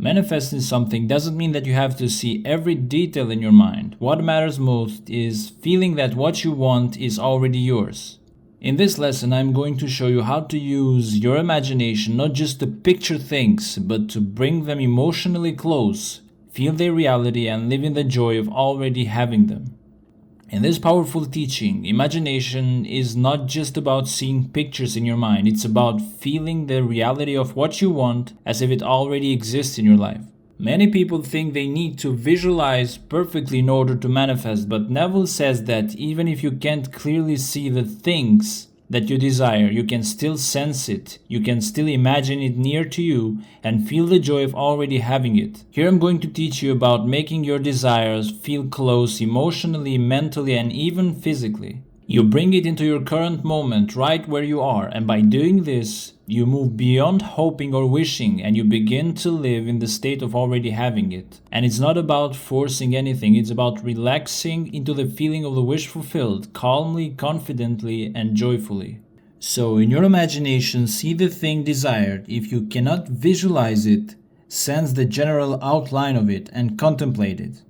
Manifesting something doesn't mean that you have to see every detail in your mind. What matters most is feeling that what you want is already yours. In this lesson, I'm going to show you how to use your imagination not just to picture things, but to bring them emotionally close, feel their reality, and live in the joy of already having them. In this powerful teaching, imagination is not just about seeing pictures in your mind, it's about feeling the reality of what you want as if it already exists in your life. Many people think they need to visualize perfectly in order to manifest, but Neville says that even if you can't clearly see the things that you desire, you can still sense it, you can still imagine it near to you and feel the joy of already having it. Here I'm going to teach you about making your desires feel close emotionally, mentally, and even physically. You bring it into your current moment right where you are, and by doing this, you move beyond hoping or wishing and you begin to live in the state of already having it. And it's not about forcing anything, it's about relaxing into the feeling of the wish fulfilled, calmly, confidently, and joyfully. So in your imagination, see the thing desired. If you cannot visualize it, sense the general outline of it and contemplate it.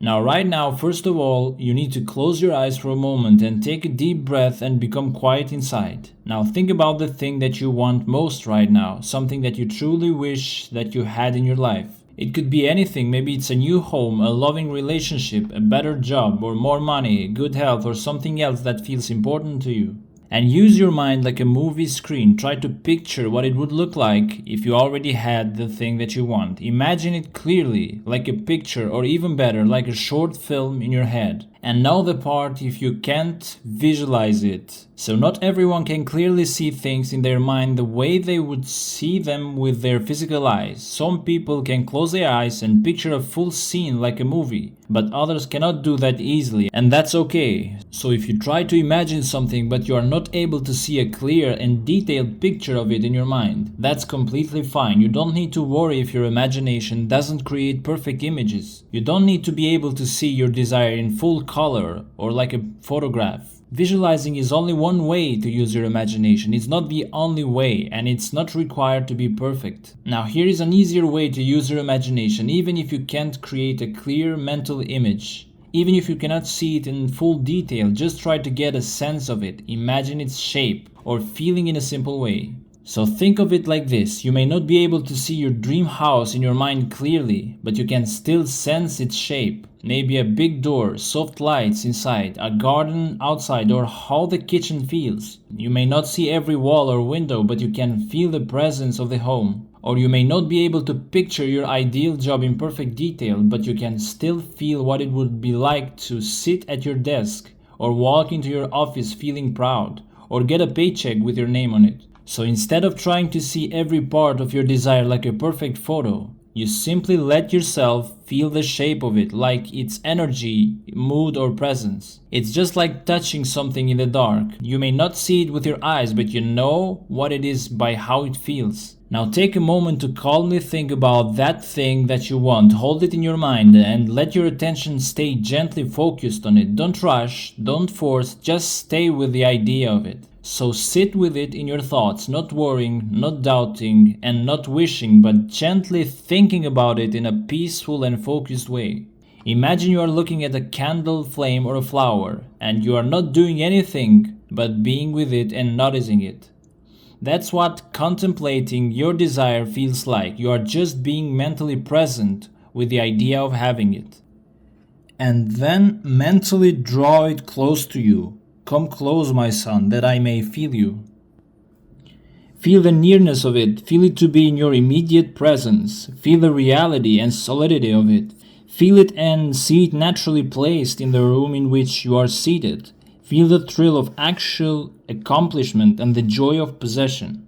Right now, first of all, you need to close your eyes for a moment and take a deep breath and become quiet inside. Now think about the thing that you want most right now, something that you truly wish that you had in your life. It could be anything, maybe it's a new home, a loving relationship, a better job, or more money, good health, or something else that feels important to you. And use your mind like a movie screen. Try to picture what it would look like if you already had the thing that you want. Imagine it clearly, like a picture, or even better, like a short film in your head. And now the part if you can't visualize it. So not everyone can clearly see things in their mind the way they would see them with their physical eyes. Some people can close their eyes and picture a full scene like a movie, but others cannot do that easily, and that's okay. So if you try to imagine something but you are not able to see a clear and detailed picture of it in your mind, that's completely fine. You don't need to worry if your imagination doesn't create perfect images. You don't need to be able to see your desire in full color or like a photograph. Visualizing is only one way to use your imagination. It's not the only way, and it's not required to be perfect. Now here is an easier way to use your imagination, even if you can't create a clear mental image. Even if you cannot see it in full detail, just try to get a sense of it, imagine its shape, or feeling in a simple way. So think of it like this. You may not be able to see your dream house in your mind clearly, but you can still sense its shape. Maybe a big door, soft lights inside, a garden outside, or how the kitchen feels. You may not see every wall or window, but you can feel the presence of the home. Or you may not be able to picture your ideal job in perfect detail, but you can still feel what it would be like to sit at your desk, or walk into your office feeling proud, or get a paycheck with your name on it. So instead of trying to see every part of your desire like a perfect photo, you simply let yourself feel the shape of it, like its energy, mood, or presence. It's just like touching something in the dark. You may not see it with your eyes, but you know what it is by how it feels. Now take a moment to calmly think about that thing that you want. Hold it in your mind and let your attention stay gently focused on it. Don't rush, don't force, just stay with the idea of it. So sit with it in your thoughts, not worrying, not doubting, and not wishing, but gently thinking about it in a peaceful and focused way. Imagine you are looking at a candle flame or a flower, and you are not doing anything but being with it and noticing it. That's what contemplating your desire feels like. You are just being mentally present with the idea of having it. And then mentally draw it close to you. Come close, my son, that I may feel you. Feel the nearness of it. Feel it to be in your immediate presence. Feel the reality and solidity of it. Feel it and see it naturally placed in the room in which you are seated. Feel the thrill of actual accomplishment and the joy of possession.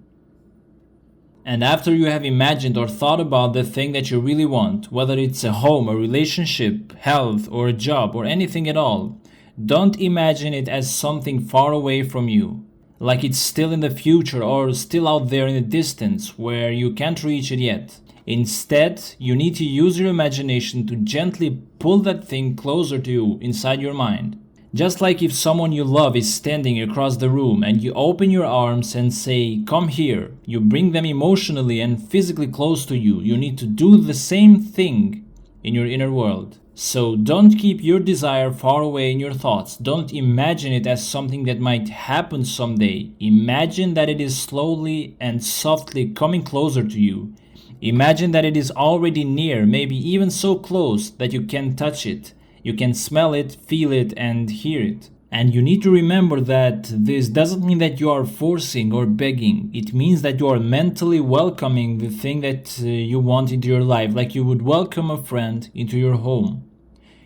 And after you have imagined or thought about the thing that you really want, whether it's a home, a relationship, health, or a job, or anything at all, don't imagine it as something far away from you, like it's still in the future or still out there in the distance where you can't reach it yet. Instead, you need to use your imagination to gently pull that thing closer to you inside your mind. Just like if someone you love is standing across the room and you open your arms and say, "Come here," you bring them emotionally and physically close to you. You need to do the same thing in your inner world. So don't keep your desire far away in your thoughts. Don't imagine it as something that might happen someday. Imagine that it is slowly and softly coming closer to you. Imagine that it is already near, maybe even so close that you can touch it. You can smell it, feel it, and hear it. And you need to remember that this doesn't mean that you are forcing or begging. It means that you are mentally welcoming the thing that you want into your life, like you would welcome a friend into your home.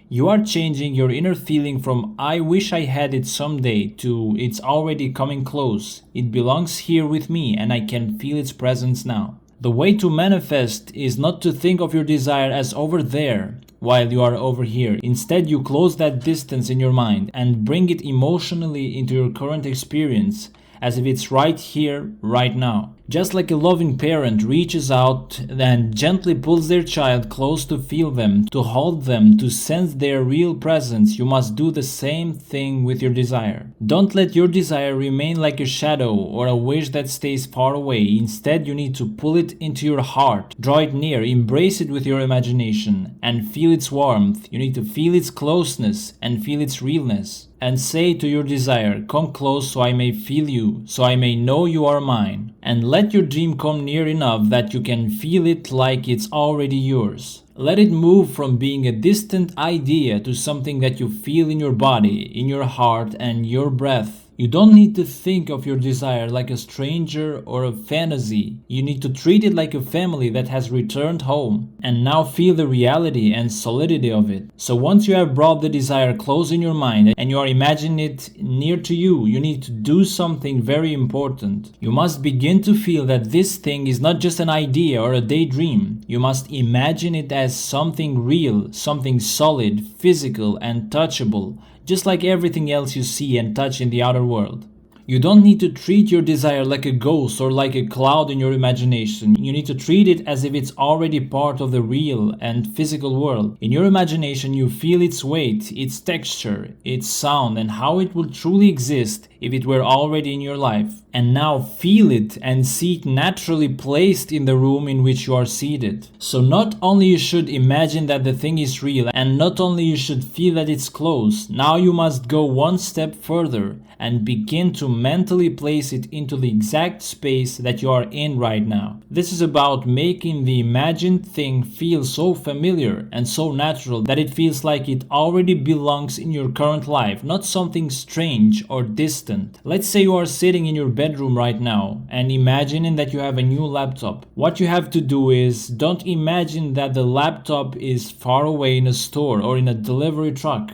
You are changing your inner feeling from "I wish I had it someday" to "it's already coming close. It belongs here with me and I can feel its presence now." The way to manifest is not to think of your desire as over there while you are over here. Instead, you close that distance in your mind and bring it emotionally into your current experience as if it's right here, right now. Just like a loving parent reaches out and gently pulls their child close to feel them, to hold them, to sense their real presence, you must do the same thing with your desire. Don't let your desire remain like a shadow or a wish that stays far away. Instead, you need to pull it into your heart, draw it near, embrace it with your imagination, and feel its warmth. You need to feel its closeness and feel its realness. And say to your desire, "Come close so I may feel you, so I may know you are mine." And let your dream come near enough that you can feel it like it's already yours. Let it move from being a distant idea to something that you feel in your body, in your heart, and your breath. You don't need to think of your desire like a stranger or a fantasy. You need to treat it like a family that has returned home and now feel the reality and solidity of it. So once you have brought the desire close in your mind and you are imagining it near to you, you need to do something very important. You must begin to feel that this thing is not just an idea or a daydream. You must imagine it as something real, something solid, physical, and touchable, just like everything else you see and touch in the outer world. You don't need to treat your desire like a ghost or like a cloud in your imagination. You need to treat it as if it's already part of the real and physical world. In your imagination, you feel its weight, its texture, its sound, and how it would truly exist if it were already in your life. And now feel it and see it naturally placed in the room in which you are seated. So not only you should imagine that the thing is real, and not only you should feel that it's close, now you must go one step further and begin to mentally place it into the exact space that you are in right now. This is about making the imagined thing feel so familiar and so natural that it feels like it already belongs in your current life, not something strange or distant. Let's say you are sitting in your bedroom right now and imagining that you have a new laptop. What you have to do is, don't imagine that the laptop is far away in a store or in a delivery truck.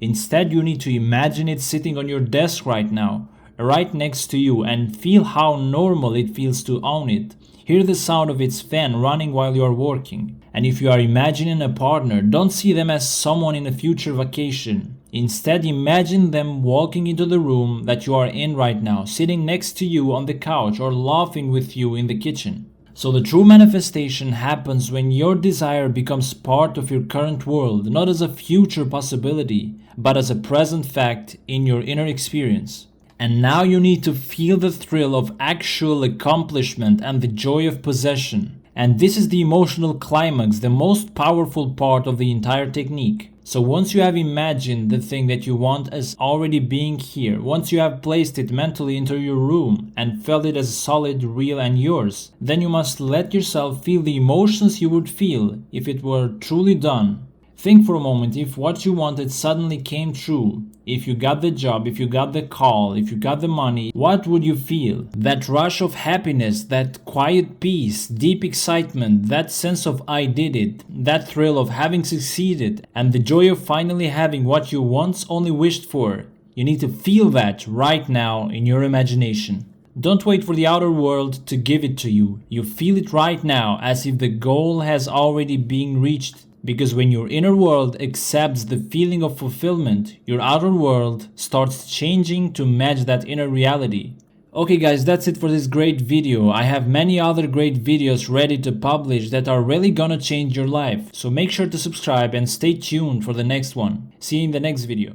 Instead, you need to imagine it sitting on your desk right now, right next to you, and feel how normal it feels to own it. Hear the sound of its fan running while you are working. And if you are imagining a partner, don't see them as someone in a future vacation. Instead, imagine them walking into the room that you are in right now, sitting next to you on the couch or laughing with you in the kitchen. So the true manifestation happens when your desire becomes part of your current world, not as a future possibility, but as a present fact in your inner experience. And now you need to feel the thrill of actual accomplishment and the joy of possession. And this is the emotional climax, the most powerful part of the entire technique. So once you have imagined the thing that you want as already being here, once you have placed it mentally into your room and felt it as solid, real, and yours, then you must let yourself feel the emotions you would feel if it were truly done. Think for a moment, if what you wanted suddenly came true, if you got the job, if you got the call, if you got the money, what would you feel? That rush of happiness, that quiet peace, deep excitement, that sense of "I did it," that thrill of having succeeded, and the joy of finally having what you once only wished for. You need to feel that right now in your imagination. Don't wait for the outer world to give it to you. You feel it right now as if the goal has already been reached. Because when your inner world accepts the feeling of fulfillment, your outer world starts changing to match that inner reality. Okay guys, that's it for this great video. I have many other great videos ready to publish that are really gonna change your life. So make sure to subscribe and stay tuned for the next one. See you in the next video.